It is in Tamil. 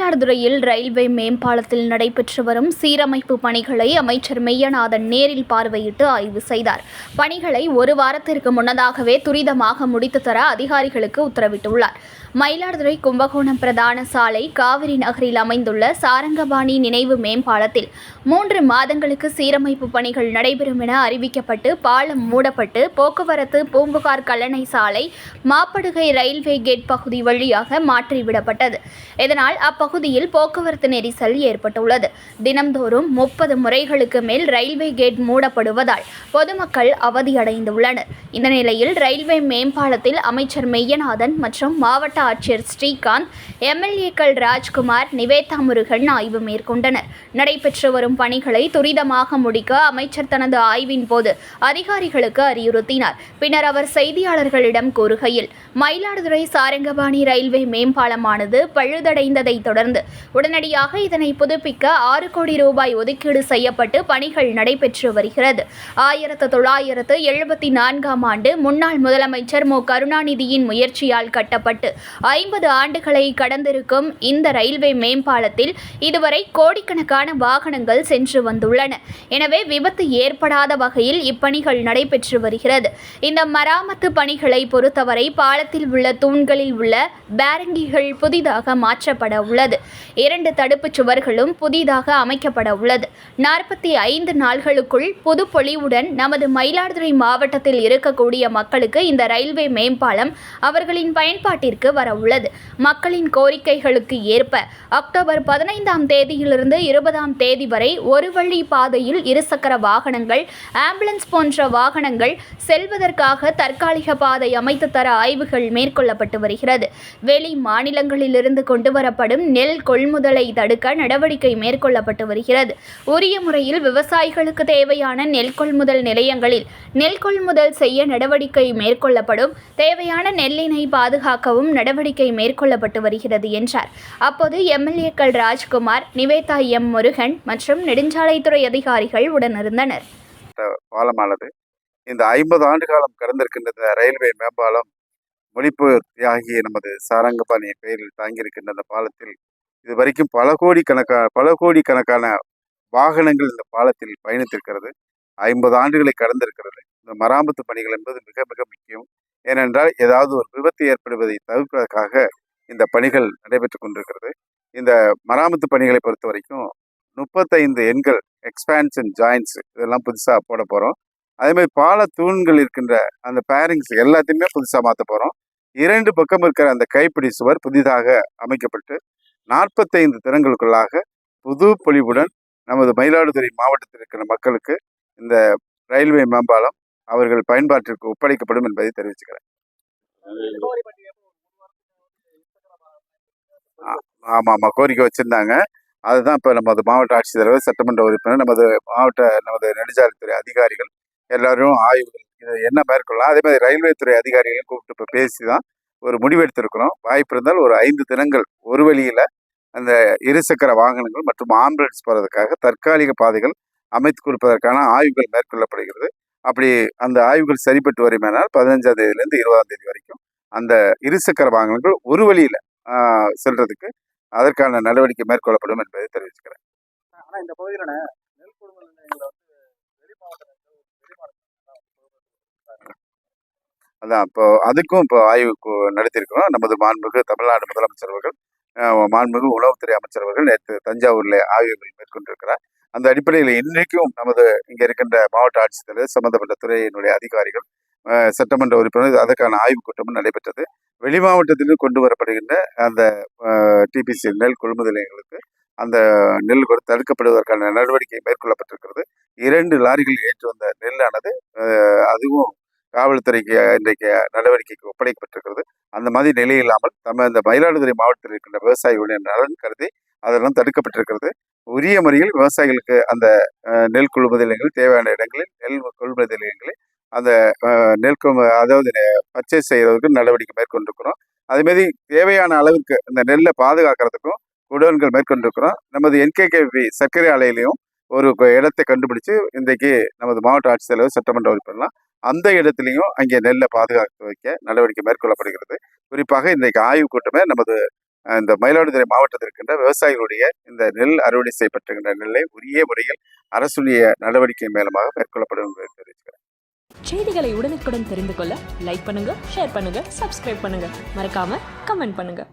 மயிலாடுதுறையில் ரயில்வே மேம்பாலத்தில் நடைபெற்று வரும் சீரமைப்பு பணிகளை அமைச்சர் மெய்யநாதன் நேரில் பார்வையிட்டு ஆய்வு செய்தார். பணிகளை ஒரு வாரத்திற்கு முன்னதாகவே துரிதமாக முடித்து தர அதிகாரிகளுக்கு உத்தரவிட்டுள்ளார். மயிலாடுதுறை கும்பகோணம் பிரதான சாலை காவிரி நகரில் அமைந்துள்ள சாரங்கபாணி நினைவு மேம்பாலத்தில் 3 மாதங்களுக்கு சீரமைப்பு பணிகள் நடைபெறும் என அறிவிக்கப்பட்டு பாலம் மூடப்பட்டு போக்குவரத்து பூம்புகார் கல்லணை சாலை மாப்படுகை ரயில்வே கேட் பகுதி வழியாக மாற்றிவிடப்பட்டது. இதனால் அப்பகுதியில் போக்குவரத்து நெரிசல் ஏற்பட்டுள்ளது. தினம்தோறும் 30 முறைகளுக்கு மேல் ரயில்வே கேட் மூடப்படுவதால் பொதுமக்கள் அவதியடைந்துள்ளனர். இந்த நிலையில் ரயில்வே மேம்பாலத்தில் அமைச்சர் மெய்யநாதன் மற்றும் மாவட்ட ஆட்சியர் ஸ்ரீகாந்த், எம்எல்ஏக்கள் ராஜ்குமார், நிவேதா முருகன் ஆய்வு மேற்கொண்டனர். நடைபெற்று வரும் பணிகளை துரிதமாக முடிக்க அமைச்சர் தனது ஆய்வின் போது அதிகாரிகளுக்கு அறிவுறுத்தினார். பின்னர் அவர் செய்தியாளர்களிடம் கூறுகையில், மயிலாடுதுறை சாரங்கபாணி ரயில்வே மேம்பாலமானது பழுதடைந்ததை தொடர்ந்து உடனடியாக இதனை புதுப்பிக்க 6 கோடி ரூபாய் ஒதுக்கீடு செய்யப்பட்டு பணிகள் நடைபெற்று வருகிறது. 1974ஆம் ஆண்டு முன்னாள் முதலமைச்சர் மு. கருணாநிதியின் முயற்சியால் கட்டப்பட்டு 50 ஆண்டுகளை கடந்திருக்கும் இந்த ரயில்வே மேம்பாலத்தில் இதுவரை கோடிக்கணக்கான வாகனங்கள் சென்று வந்துள்ளன. எனவே விபத்து ஏற்படாத வகையில் இப்பணிகள் நடைபெற்று வருகிறது. இந்த மராமத்து பணிகளை பொறுத்தவரை பாலத்தில் உள்ள தூண்களில் உள்ள பேரங்கிகள் புதிதாக மாற்றப்பட உள்ளது. 2 தடுப்புச் சுவர்களும் புதிதாக அமைக்கப்பட உள்ளது. 45 நாள்களுக்குள் புது பொலிவுடன் நமது மயிலாடுதுறை மாவட்டத்தில் இருக்கக்கூடிய மக்களுக்கு இந்த ரயில்வே மேம்பாலம் அவர்களின் பயன்பாட்டிற்கு வர உள்ளது. மக்களின் கோரிக்கைகளுக்கு ஏற்ப அக்டோபர் 15ஆம் தேதியிலிருந்து 20ஆம் தேதி வரை ஒரு வழி பாதையில் இருசக்கர வாகனங்கள், ஆம்புலன்ஸ் போன்ற வாகனங்கள் செல்வதற்காக தற்காலிக பாதை அமைத்து தர ஆய்வுகள் மேற்கொள்ளப்பட்டு வருகிறது. வெளி மாநிலங்களிலிருந்து கொண்டுவரப்படும் நெல் கொள்முதலை தடுக்க நடவடிக்கை மேற்கொள்ளப்பட்டு வருகிறது. உரிய முறையில் விவசாயிகளுக்கு தேவையான நெல் கொள்முதல் நிலையங்களில் நெல் கொள்முதல் செய்ய நடவடிக்கை மேற்கொள்ளப்படும். தேவையான நெல்லினை பாதுகாக்கவும் நடவடிக்கை மேற்கொள்ளப்பட்டு வருகிறது என்றார். அப்போது எம்எல்ஏக்கள் ராஜ்குமார், நிவேதா எம். முருகன் மற்றும் நெடுஞ்சாலைத்துறை அதிகாரிகள் உடனிருந்தனர். பாலமானது இந்த 50 ஆண்டு காலம் கடந்திருக்கின்ற ரயில்வே மேம்பாலம் மொழிப்பு தியாகிய நமது சாரங்கபாணி பெயரில் தாங்கியிருக்கின்ற அந்த பாலத்தில் இதுவரைக்கும் பல கோடிக்கணக்கான வாகனங்கள் இந்த பாலத்தில் பயணித்திருக்கிறது. 50 ஆண்டுகளை கடந்திருக்கிறது. இந்த மராமத்து பணிகள் என்பது மிக மிக முக்கியம். ஏனென்றால் ஏதாவது ஒரு விபத்து ஏற்படுவதை தவிர்ப்பதற்காக இந்த பணிகள் நடைபெற்று கொண்டிருக்கிறது. இந்த மராமத்து பணிகளை பொறுத்த வரைக்கும் 35 எண்கள், எக்ஸ்பான்ஷன் ஜாயின்ஸ் இதெல்லாம் புதுசாக போட போகிறோம். அதேமாதிரி பால தூண்கள் இருக்கின்ற அந்த பேரிங்ஸ் எல்லாத்தையுமே புதுசாக மாற்ற போகிறோம். 2 பக்கம் இருக்கிற அந்த கைப்பிடி சுவர் புதிதாக அமைக்கப்பட்டு 45 தினங்களுக்குள்ளாக புது பொலிவுடன் நமது மயிலாடுதுறை மாவட்டத்தில் இருக்கிற மக்களுக்கு இந்த ரயில்வே மேம்பாலம் அவர்கள் பயன்பாட்டிற்கு ஒப்படைக்கப்படும் என்பதை தெரிவிச்சுக்கிறேன். ஆமாம், கோரிக்கை வச்சுருந்தாங்க. அதுதான் இப்போ நமது மாவட்ட ஆட்சித்தலைவர், சட்டமன்ற உறுப்பினர், நமது நெடுஞ்சாலைத்துறை அதிகாரிகள் எல்லாரும் ஆய்வுகள் இதை என்ன மேற்கொள்ளலாம். அதே மாதிரி ரயில்வே துறை அதிகாரிகளையும் கூப்பிட்டு இப்போ பேசி தான் ஒரு முடிவெடுத்திருக்கிறோம். வாய்ப்பு இருந்தால் ஒரு 5 தினங்கள் ஒரு வழியில் அந்த இருசக்கர வாகனங்கள் மற்றும் ஆம்புலன்ஸ் போகிறதுக்காக தற்காலிக பாதைகள் அமைத்து கொடுப்பதற்கான ஆய்வுகள் மேற்கொள்ளப்படுகிறது. அப்படி அந்த ஆய்வுகள் சரிப்பட்டு வருமானால் 15ஆம் தேதியிலேருந்து 20ஆம் தேதி வரைக்கும் அந்த இருசக்கர வாகனங்கள் ஒரு வழியில் செல்றதுக்கு அதற்கான நடவடிக்கை மேற்கொள்ளப்படும் என்பதை தெரிவிச்சுக்கிறேன். ஆனால் இந்த பகுதியில் நெல் கொள்முதல் நிலையங்களை அதான் இப்போ அதுக்கும் இப்போ ஆய்வு நடத்தியிருக்கிறோம். நமது மாண்புமிகு தமிழ்நாடு முதலமைச்சர் அவர்கள், மாண்புமிகு உணவுத்துறை அமைச்சர் அவர்கள் நேற்று தஞ்சாவூரில் ஆய்வுகள் மேற்கொண்டிருக்கிறார். அந்த அடிப்படையில் இன்றைக்கும் நமது இங்கே இருக்கின்ற மாவட்ட ஆட்சித்தலைவர், சம்பந்தப்பட்ட துறையினுடைய அதிகாரிகள், சட்டமன்ற உறுப்பினர் அதற்கான ஆய்வுக் கூட்டமும் நடைபெற்றது. வெளி மாவட்டத்திலும் கொண்டு வரப்படுகின்ற அந்த டிபிசி நெல் கொள்முதல் நிலையங்களுக்கு அந்த நெல் தடுக்கப்படுவதற்கான நடவடிக்கை மேற்கொள்ளப்பட்டிருக்கிறது. 2 லாரிகள் ஏற்றி வந்த நெல்லானது அதுவும் காவல்துறைக்கு இன்றைக்கு நடவடிக்கைக்கு ஒப்படைக்கப்பட்டிருக்கிறது. அந்த மாதிரி நிலை இல்லாமல் இந்த மயிலாடுதுறை மாவட்டத்தில் இருக்கின்ற விவசாயிகளுடைய நலன் கருதி அதெல்லாம் தடுக்கப்பட்டிருக்கிறது. உரிய முறையில் விவசாயிகளுக்கு அந்த நெல் கொள்முதல் நிலையங்கள் தேவையான இடங்களில் நெல் கொள்முதல் நிலையங்களில் அந்த நெல் அதாவது பர்ச்சேஸ் செய்கிறதுக்கு நடவடிக்கை மேற்கொண்டிருக்கிறோம். அதேமாரி தேவையான அளவுக்கு இந்த நெல்லை பாதுகாக்கிறதுக்கும் குடோன்கள் மேற்கொண்டிருக்கிறோம். நமது NKKV சர்க்கரை ஆலையிலையும் ஒரு இடத்தை கண்டுபிடிச்சு இன்றைக்கு நமது மாவட்ட ஆட்சித்தலைவர், சட்டமன்ற உறுப்பினர்லாம் அந்த இடத்துலையும் அங்கே நெல்லை பாதுகாத்து வைக்க நடவடிக்கை மேற்கொள்ளப்படுகிறது. குறிப்பாக இன்றைக்கு ஆய்வுக் கூட்டமே நமது இந்த மயிலாடுதுறை மாவட்டத்தில் இருக்கின்ற விவசாயிகளுடைய இந்த நெல் அறுவடை செய்யப்பட்டிருக்கின்ற நெல்லை உரிய முறையில் அரசுடைய நடவடிக்கை மேலமாக மேற்கொள்ளப்படும் என்பதை தெரிவிக்கிறேன். செய்திகளை உடனுக்குடன் தெரிந்து கொள்ள லைக் பண்ணுங்க, ஷேர் பண்ணுங்க, சப்ஸ்கிரைப் பண்ணுங்க, மறக்காம கமெண்ட் பண்ணுங்க.